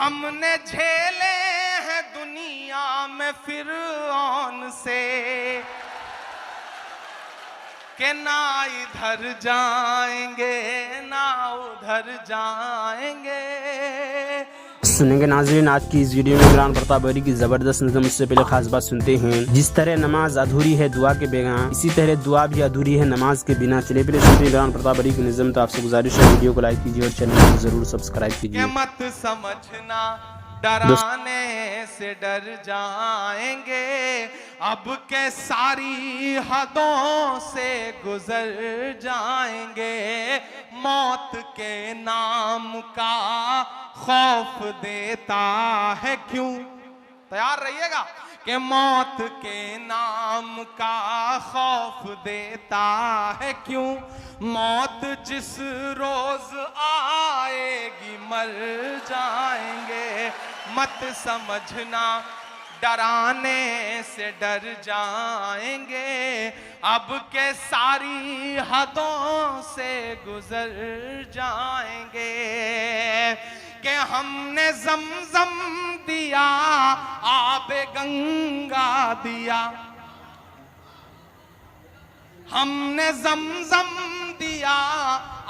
ہم نے جھیلے ہیں دنیا میں فرعون سے کہ نہ ادھر جائیں گے نہ ادھر جائیں گے. سنیں گے ناظرین آج کی اس ویڈیو میں عمران پرتاپ بری کی زبردست نظم. اس سے پہلے خاص بات سنتے ہیں. جس طرح نماز ادھوری ہے دعا کے بغیر اسی طرح دعا بھی ادھوری ہے نماز کے بنا. چلے پہلے سنتے ہیں عمران پرتاپ بری کی نظم. تو آپ سے گزارش ہے ویڈیو کو لائک کیجیے اور چینل کو ضرور سبسکرائب کیجیے. مت سمجھنا ڈرانے سے ڈر جائیں گے اب کے ساری حدوں سے گزر جائیں گے. موت کے نام کا خوف دیتا ہے کیوں. تیار رہیے گا کہ موت کے نام کا خوف دیتا ہے کیوں. موت جس روز آئے گی مر جائیں گے. مت سمجھنا ڈرانے سے ڈر جائیں گے اب کے ساری حدوں سے گزر جائیں گے. کہ ہم نے زمزم دیا آب گنگا دیا. ہم نے زمزم دیا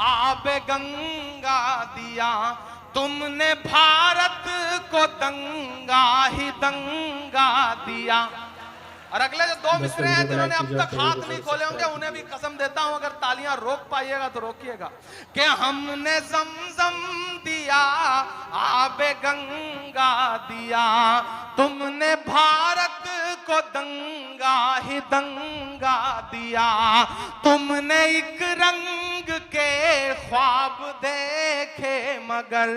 آب گنگا دیا. تم نے بھارت کو دنگا ہی دنگا دیا. اور اگلے جو دو مصرے ہیں جنہوں نے اب تک ہاتھ نہیں کھولے ہوں گے انہیں بھی قسم دیتا ہوں اگر تالیاں روک پائیے گا تو روکیے گا. کہ ہم نے زمزم دیا آب گنگا دیا. تم نے بھارت کو دنگا ہی دنگا دیا. تم نے ایک رنگ کے خواب دیکھے مگر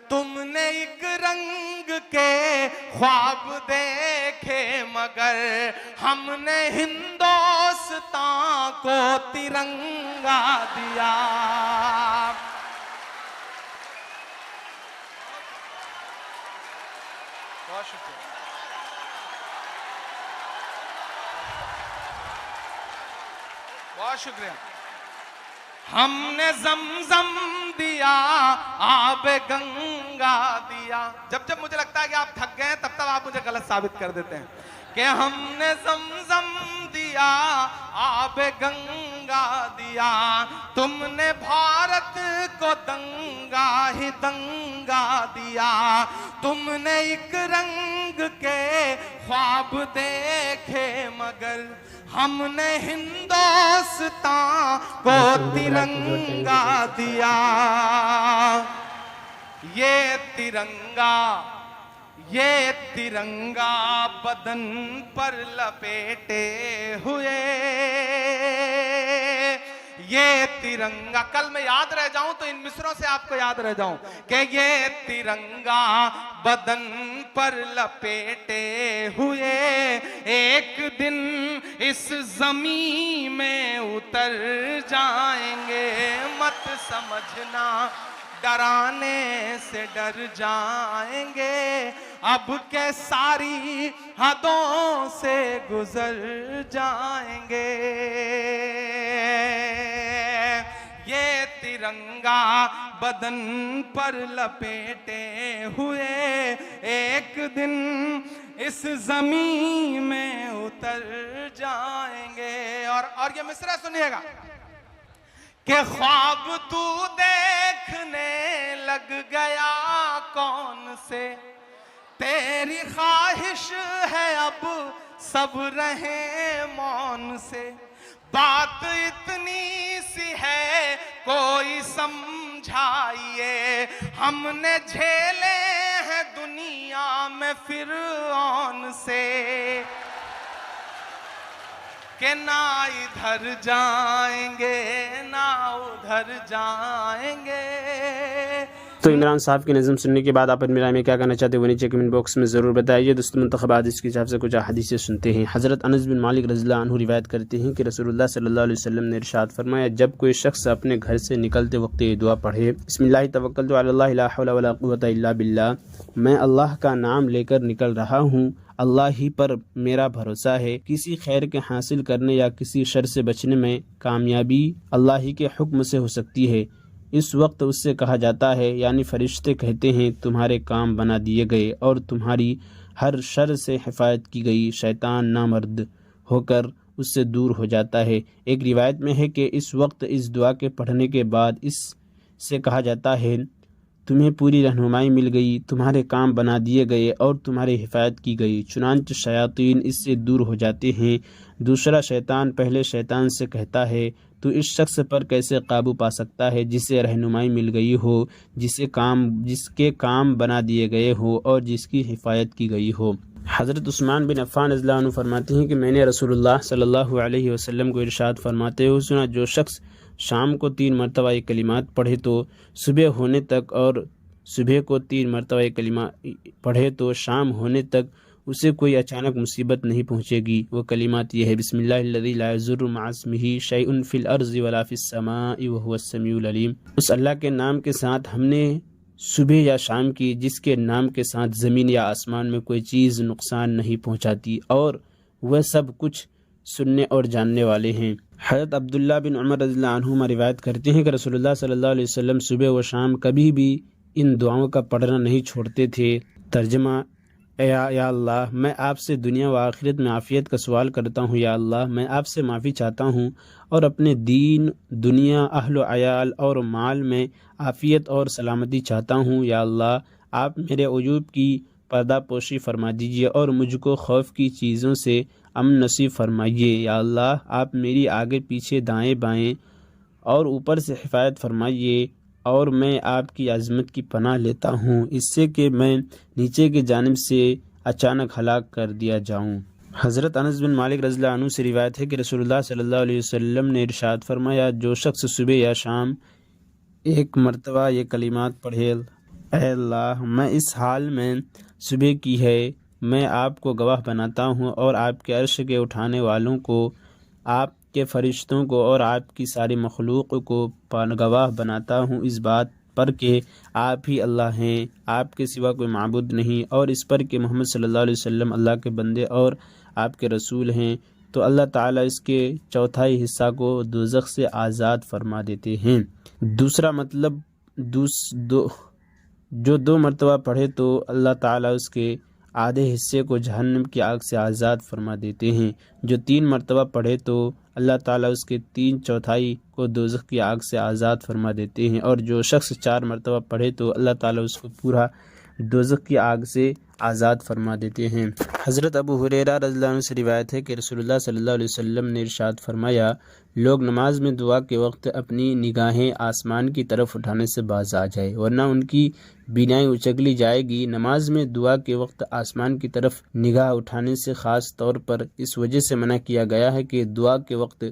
تم نے ایک رنگ کے خواب دیکھے مگر ہم نے ہندوستان کو ترنگا دیا. بہت شکریہ. بہت شکریہ. ہم نے زمزم دیا آب گنگا دیا. جب جب مجھے لگتا ہے کہ آپ تھک گئے ہیں تب تب آپ مجھے غلط ثابت کر دیتے ہیں. کہ ہم نے زمزم دیا آب گنگا دیا. تم نے بھارت کو دنگا ہی دنگا دیا. تم نے ایک رنگ کے خواب دیکھے مگر ہم نے ہندوستان کو ترنگا دیا. یہ ترنگا بدن پر لپیٹے ہوئے. یہ ترنگا کل میں یاد رہ جاؤں تو ان مصروں سے آپ کو یاد رہ جاؤں کہ یہ ترنگا بدن پر لپیٹے ہوئے ایک دن اس زمین میں اتر جائیں گے. مت سمجھنا ڈرانے سے ڈر جائیں گے اب کے ساری حدوں سے گزر جائیں گے. یہ ترنگا بدن پر لپیٹے ہوئے ایک دن اس زمین میں اتر جائیں گے. اور یہ مصرع سنیے گا کہ خواب تو دیکھنے لگ گیا کون سے. تیری خواہش ہے اب سب رہیں مون سے. بات اتنی سی ہے کوئی سمجھائیے. ہم نے جھیلے ہیں دنیا میں فرعون سے کہ نہ ادھر جائیں گے نہ ادھر جائیں گے. تو عمران صاحب کی نظم سننے کے بعد آپ اپنی رائے میں کیا کہنا چاہتے ہیں وہ نیچے کمنٹ باکس میں ضرور بتائیے. دوستو منتخب حدیث کی حساب سے کچھ حدیثیں سنتے ہیں. حضرت انس بن مالک رضی اللہ عنہ روایت کرتے ہیں کہ رسول اللہ صلی اللہ علیہ وسلم نے ارشاد فرمایا جب کوئی شخص اپنے گھر سے نکلتے وقت یہ دعا پڑھے بسم اللہ توکلت علی اللہ لا حول ولا قوۃ الا باللہ. میں اللہ کا نام لے کر نکل رہا ہوں اللہ ہی پر میرا بھروسہ ہے. کسی خیر کے حاصل کرنے یا کسی شر سے بچنے میں کامیابی اللہ ہی کے حکم سے ہو سکتی ہے. اس وقت اس سے کہا جاتا ہے، یعنی فرشتے کہتے ہیں تمہارے کام بنا دیے گئے اور تمہاری ہر شر سے حفاظت کی گئی۔ شیطان نامرد ہو کر اس سے دور ہو جاتا ہے۔ ایک روایت میں ہے کہ اس وقت اس دعا کے پڑھنے کے بعد اس سے کہا جاتا ہے تمہیں پوری رہنمائی مل گئی، تمہارے کام بنا دیے گئے اور تمہاری حفاظت کی گئی۔ چنانچہ شیاطین اس سے دور ہو جاتے ہیں۔ دوسرا شیطان پہلے شیطان سے کہتا ہے تو اس شخص پر کیسے قابو پا سکتا ہے جسے رہنمائی مل گئی ہو، جس کے کام بنا دیے گئے ہو اور جس کی حفاظت کی گئی ہو۔ حضرت عثمان بن عفان رضی اللہ عنہ فرماتے ہیں کہ میں نے رسول اللہ صلی اللہ علیہ وسلم کو ارشاد فرماتے ہوئے سنا، جو شخص شام کو 3 مرتبہ یہ کلمات پڑھے تو صبح ہونے تک، اور صبح کو 3 مرتبہ یہ کلمات پڑھے تو شام ہونے تک اسے کوئی اچانک مصیبت نہیں پہنچے گی۔ وہ کلمات یہ ہے، بسم اللہ الذی لا یضر مع اسمہ شیء فی الارض ولا فی السماء وهو السمیع العلیم۔ اس اللہ کے نام کے ساتھ ہم نے صبح یا شام کی، جس کے نام کے ساتھ زمین یا آسمان میں کوئی چیز نقصان نہیں پہنچاتی، اور وہ سب کچھ سننے اور جاننے والے ہیں۔ حضرت عبداللہ بن عمر رضی اللہ عنہما روایت کرتے ہیں کہ رسول اللہ صلی اللہ علیہ وسلم صبح و شام کبھی بھی ان دعاؤں کا پڑھنا نہیں چھوڑتے تھے۔ ترجمہ: یا اللہ، میں آپ سے دنیا و آخرت میں عافیت کا سوال کرتا ہوں۔ یا اللہ، میں آپ سے معافی چاہتا ہوں اور اپنے دین، دنیا، اہل و عیال اور مال میں عافیت اور سلامتی چاہتا ہوں۔ یا اللہ، آپ میرے عیوب کی پردہ پوشی فرما دیجیے اور مجھ کو خوف کی چیزوں سے امن نصیب فرمائیے۔ یا اللہ، آپ میری آگے پیچھے دائیں بائیں اور اوپر سے حفاظت فرمائیے، اور میں آپ کی عظمت کی پناہ لیتا ہوں اس سے کہ میں نیچے کی جانب سے اچانک ہلاک کر دیا جاؤں۔ حضرت انس بن مالک رضی اللہ عنہ سے روایت ہے کہ رسول اللہ صلی اللہ علیہ وسلم نے ارشاد فرمایا، جو شخص صبح یا شام 1 مرتبہ یہ کلمات پڑھے، اے اللہ، میں اس حال میں صبح کی ہے، میں آپ کو گواہ بناتا ہوں اور آپ کے عرش کے اٹھانے والوں کو، آپ کے فرشتوں کو اور آپ کی ساری مخلوق کو گواہ بناتا ہوں اس بات پر کہ آپ ہی اللہ ہیں، آپ کے سوا کوئی معبود نہیں، اور اس پر کہ محمد صلی اللہ علیہ وسلم اللہ کے بندے اور آپ کے رسول ہیں، تو اللہ تعالیٰ اس کے چوتھائی حصہ کو دوزخ سے آزاد فرما دیتے ہیں۔ دوسرا مطلب، جو 2 مرتبہ پڑھے تو اللہ تعالیٰ اس کے آدھے حصے کو جہنم کی آگ سے آزاد فرما دیتے ہیں۔ جو 3 مرتبہ پڑھے تو اللہ تعالیٰ اس کے 3/4 کو دوزخ کی آگ سے آزاد فرما دیتے ہیں، اور جو شخص 4 مرتبہ پڑھے تو اللہ تعالیٰ اس کو پورا دوزخ کی آگ سے آزاد فرما دیتے ہیں۔ حضرت ابو ہریرہ رضی اللہ عنہ سے روایت ہے کہ رسول اللہ صلی اللہ علیہ وسلم نے ارشاد فرمایا، لوگ نماز میں دعا کے وقت اپنی نگاہیں آسمان کی طرف اٹھانے سے باز آ جائے، ورنہ ان کی بینائی اچک لی جائے گی۔ نماز میں دعا کے وقت آسمان کی طرف نگاہ اٹھانے سے خاص طور پر اس وجہ سے منع کیا گیا ہے کہ دعا کے وقت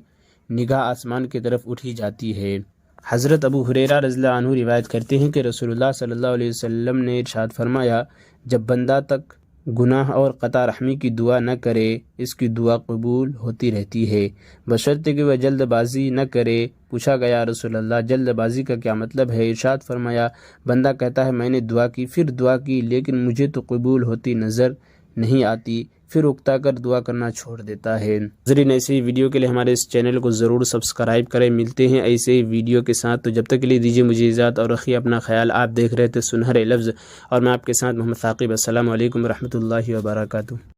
نگاہ آسمان کی طرف اٹھی جاتی ہے۔ حضرت ابو ہریرہ رضی اللہ عنہ روایت کرتے ہیں کہ رسول اللہ صلی اللہ علیہ وسلم نے ارشاد فرمایا، جب بندہ تک گناہ اور قطع رحمی کی دعا نہ کرے، اس کی دعا قبول ہوتی رہتی ہے، بشرطے کہ وہ جلد بازی نہ کرے۔ پوچھا گیا، رسول اللہ، جلد بازی کا کیا مطلب ہے؟ ارشاد فرمایا، بندہ کہتا ہے میں نے دعا کی، پھر دعا کی، لیکن مجھے تو قبول ہوتی نظر نہیں آتی، پھر اکتا کر دعا کرنا چھوڑ دیتا ہے۔ ناظرین، ایسے ہی ویڈیو کے لیے ہمارے اس چینل کو ضرور سبسکرائب کریں۔ ملتے ہیں ایسے ہی ویڈیو کے ساتھ، تو جب تک کے لیے دیجیے مجھے اجازت اور رکھیے اپنا خیال۔ آپ دیکھ رہے تھے سنہرے لفظ، اور میں آپ کے ساتھ محمد ثاقب۔ السلام علیکم ورحمۃ اللہ وبرکاتہ۔